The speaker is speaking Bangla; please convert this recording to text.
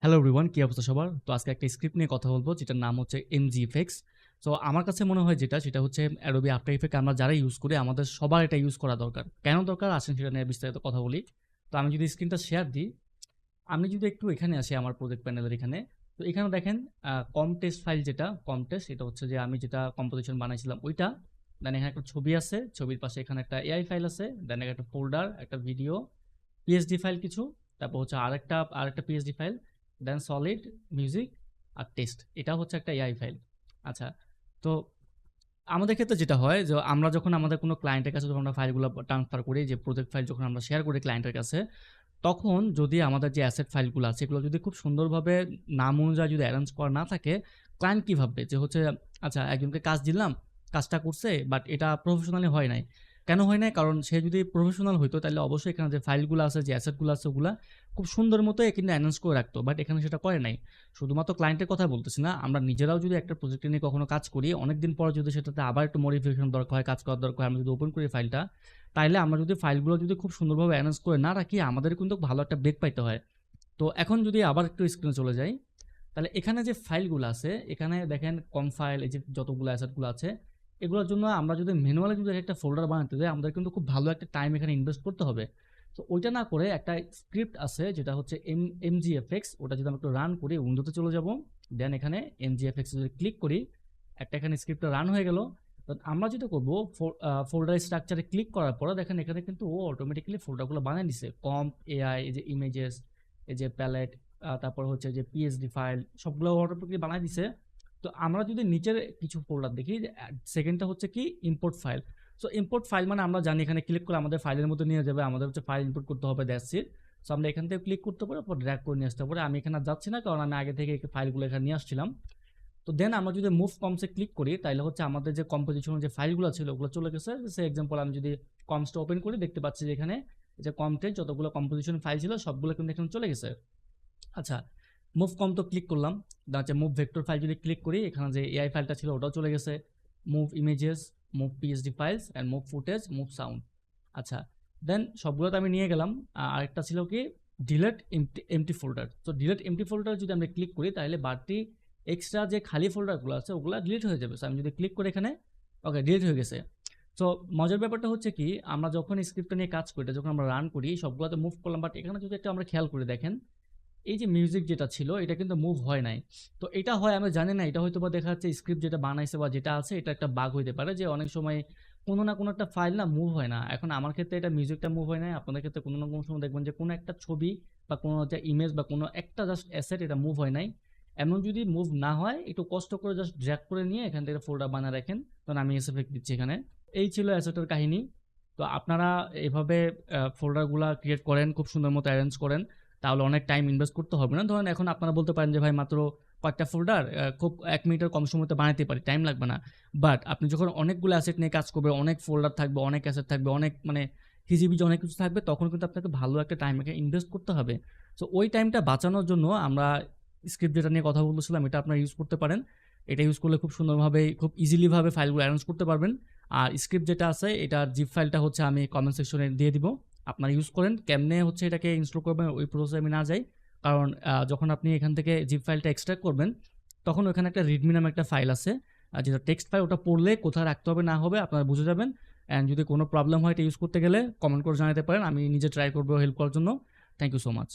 হ্যালো এভরিওয়ান, কি অবস্থা সবার? তো আজকে একটা স্ক্রিপ্ট নিয়ে কথা বলবো যেটার নাম হচ্ছে MGFX। সো আমার কাছে মনে হয় সেটা হচ্ছে Adobe After Effects আমরা যারা ইউজ করি আমাদের সবার এটা ইউজ করা দরকার। কেন দরকার আসেন সেটা নিয়ে বিস্তারিত কথা বলি। তো আমি যদি স্ক্রিনটা শেয়ার দিই, আমি যদি একটু এখানে আসি আমার প্রজেক্ট প্যানেলের এখানে, তো এখানে দেখেন কম টেস্ট ফাইল যেটা কম টেস্ট এটা হচ্ছে যে আমি যেটা কম্পোজিশন বানাইছিলাম ওইটা। দেন এখানে একটা ছবি আছে, ছবির পাশে এখানে একটা এআই ফাইল আছে, দেন একটা ফোল্ডার, একটা ভিডিও, পিএসডি ফাইল কিছু, তারপর হচ্ছে আরেকটা পিএসডি ফাইল, দেন সলিড, মিউজিক আর টেক্সট। এটা হচ্ছে একটা এআই ফাইল। আচ্ছা, তো আমাদের ক্ষেত্রে যেটা হয় যে আমরা যখন আমাদের কোনো ক্লায়েন্টের কাছে যখন আমরা ফাইলগুলো ট্রান্সফার করি, যে প্রজেক্ট ফাইল যখন আমরা শেয়ার করি ক্লায়েন্টের কাছে, তখন যদি আমাদের যে অ্যাসেট ফাইলগুলো আছে এগুলো যদি খুব সুন্দরভাবে নাম অনুযায়ী যদি অ্যারেঞ্জ করা না থাকে, ক্লায়েন্ট কি ভাববে যে হচ্ছে আচ্ছা একজনকে কাজ দিলাম, কাজটা করছে বাট এটা প্রফেশনালি হয় নাই। কেন হয় নাই? কারণ সে যদি প্রফেশনাল হইতো তাহলে অবশ্যই এখানে যে ফাইলগুলো আছে, যে অ্যাসেটগুলো আছে ওগুলা খুব সুন্দর মতো কিন্তু অ্যারেঞ্জ করে রাখতো, বাট এখানে সেটা করে নাই। শুধুমাত্র ক্লায়েন্টের কথা বলতেছি না, আমরা নিজেরাও যদি একটা প্রজেক্ট নিয়ে কখনো কাজ করি, অনেকদিন পর যদি সেটাতে আবার একটু মডিফিকেশন দরকার হয়, কাজ করার দরকার হয়, আমরা যদি ওপেন করি ফাইলটা, তাইলে আমরা যদি ফাইলগুলো যদি খুব সুন্দরভাবে অ্যারেঞ্জ করে না রাখি, আমাদের কিন্তু ভালো একটা ব্রেক পাইতে হয়। তো এখন যদি আবার একটু স্ক্রিনে চলে যাই, তাহলে এখানে যে ফাইলগুলো আছে, এখানে দেখেন কম ফাইল, এই যে যতগুলো অ্যাসেটগুলো আছে, এগুলোর জন্য আমরা যদি ম্যানুয়ালি যদি একটা ফোল্ডার বানাতে যাই, আমাদের কিন্তু খুব ভালো একটা টাইম এখানে ইনভেস্ট করতে হবে। তো ওইটা না করে একটা স্ক্রিপ্ট আছে যেটা হচ্ছে MGFX, ওটা যদি আমরা একটু রান করি, উইন্ডোতে চলে যাব, দেন এখানে MGFX যদি ক্লিক করি, একটা এখানে স্ক্রিপ্টটা রান হয়ে গেল। তো আমরা যেটা করবো, ফোল্ডার স্ট্রাকচারে ক্লিক করার পরে দেখেন এখানে কিন্তু ও অটোমেটিক্যালি ফোল্ডারগুলো বানিয়ে নিছে। কম্প, এআই, এই যে ইমেজেস, এই যে প্যালেট, তারপর হচ্ছে যে পিএসডি ফাইল, সবগুলো অটোমেটিক্যালি বানাই দিছে। তো আমরা যদি নিচের কিছু ফোল্ডার দেখি, সেকেন্ডটা হচ্ছে কি import file. So import file মানে আমরা জানি এখানে ক্লিক করে আমাদের ফাইলের মধ্যে নিয়ে যাবে, আমাদের হচ্ছে ফাইল ইম্পোর্ট করতে হবে, দ্যাটস ইট। সো আমরা এখান থেকে ক্লিক করতে পারি, পর ড্র্যাগ করে নিয়ে আসতে পারি। আমি এখানে আর যাচ্ছি না, কারণ আমি আগে থেকে ফাইলগুলো এখানে নিয়ে আসছিলাম। তো দেন আমরা যদি মুভ কমসে ক্লিক করি, তাহলে হচ্ছে আমাদের যে কম্পোজিশনের যে ফাইলগুলো ছিল ওগুলো চলে গেছে। সে এক্সাম্পল আমি যদি কমসটা ওপেন করি, দেখতে পাচ্ছি যে এখানে যে কমটের যতগুলো কম্পোজিশন ফাইল ছিল সবগুলো কিন্তু এখানে চলে গেছে। আচ্ছা, মুভ কম তো ক্লিক করলাম, হচ্ছে মুভ ভেক্টর ফাইল যদি ক্লিক করি, এখানে যে এআই ফাইলটা ছিল ওটাও চলে গেছে। Move images, move PSD files and move footage, move sound. আচ্ছা, দেন সবগুলো তো আমি নিয়ে গেলাম। আরেকটা ছিল কি ডিলেট এমটি ফোল্ডার। তো ডিলেট এমটি ফোল্ডার যদি আমরা ক্লিক করি, তাহলে বাড়তি এক্সট্রা যে খালি ফোল্ডারগুলো আছে ওগুলো ডিলিট হয়ে যাবে। সো আমি যদি ক্লিক করি এখানে, ওকে ডিলিট হয়ে গেছে। সো মজার ব্যাপারটা হচ্ছে কি, আমরা যখন স্ক্রিপ্টটা নিয়ে কাজ করি, যখন আমরা রান করি, সবগুলোতে মুভ করলাম, বাট এখানে যদি একটা আমরা খেয়াল করে দেখেন, এই যে মিউজিক যেটা ছিল এটা কিন্তু মুভ হয় নাই। তো এটা হয় আমরা জানি না, এটা হয়তো বা দেখা যাচ্ছে স্ক্রিপ্ট যেটা বানাইছে বা যেটা আছে এটা একটা বাগ হইতে পারে, যে অনেক সময় কোনো না কোনো একটা ফাইল না মুভ হয় না। এখন আমার ক্ষেত্রে এটা মিউজিকটা মুভ হয় নাই, আপনাদের ক্ষেত্রে কোনো না কোনো সময় দেখবেন যে কোনো একটা ছবি বা কোনো একটা ইমেজ বা কোনো একটা জাস্ট অ্যাসেট এটা মুভ হয় নাই। এমন যদি মুভ না হয়, একটু কষ্ট করে জাস্ট ড্র্যাগ করে নিয়ে এখান থেকে ফোল্ডার বানিয়ে রাখেন। তখন আমি এসএফেক্ট দিচ্ছি এখানে। এই ছিল অ্যাসেটের কাহিনী। তো আপনারা এভাবে ফোল্ডারগুলা ক্রিয়েট করেন, খুব সুন্দর মতো অ্যারেঞ্জ করেন, তাহলে অনেক টাইম ইনভেস্ট করতে হবে না। ধরেন এখন আপনারা বলতে পারেন যে ভাই মাত্র কয়েকটা ফোল্ডার খুব 1 মিনিটের কম সময়তে বানাতে পারি, টাইম লাগবে না। বাট আপনি যখন অনেকগুলো অ্যাসেট নিয়ে কাজ করবে, অনেক ফোল্ডার থাকবে, অনেক অ্যাসেট থাকবে, অনেক মানে হিজিবিজি অনেক কিছু থাকবে, তখন কিন্তু আপনাকে ভালো একটা টাইম ইনভেস্ট করতে হবে। সো ওই টাইমটা বাঁচানোর জন্য আমরা স্ক্রিপ্ট যেটা নিয়ে কথা বলছিলাম এটা আপনারা ইউজ করতে পারেন। এটা ইউজ করলে খুব সুন্দরভাবে, খুব ইজিলি ভাবে ফাইলগুলো অ্যারেঞ্জ করতে পারবেন। আর স্ক্রিপ্ট যেটা আছে এটার জিপ ফাইলটা হচ্ছে আমি কমেন্ট সেকশনে দিয়ে দিব, আপনারা ইউজ করেন। কেমনে হচ্ছে এটাকে ইনস্টল করবেন ওই প্রসেসে আমি না যাই, কারণ যখন আপনি এখান থেকে জিপ ফাইলটা এক্সট্রাক্ট করবেন, তখন ওখানে একটা রিডমি নামে একটা ফাইল আছে, যেটা টেক্সট ফাইল, ওটা পড়লে কোথায় রাখতে হবে না হবে আপনারা বুঝে যাবেন। অ্যান্ড যদি কোনো প্রবলেম হয় এটা ইউজ করতে গেলে কমেন্ট করে জানাতে পারেন, আমি নিজে ট্রাই করবো হেল্প করার জন্য। Thank you so much.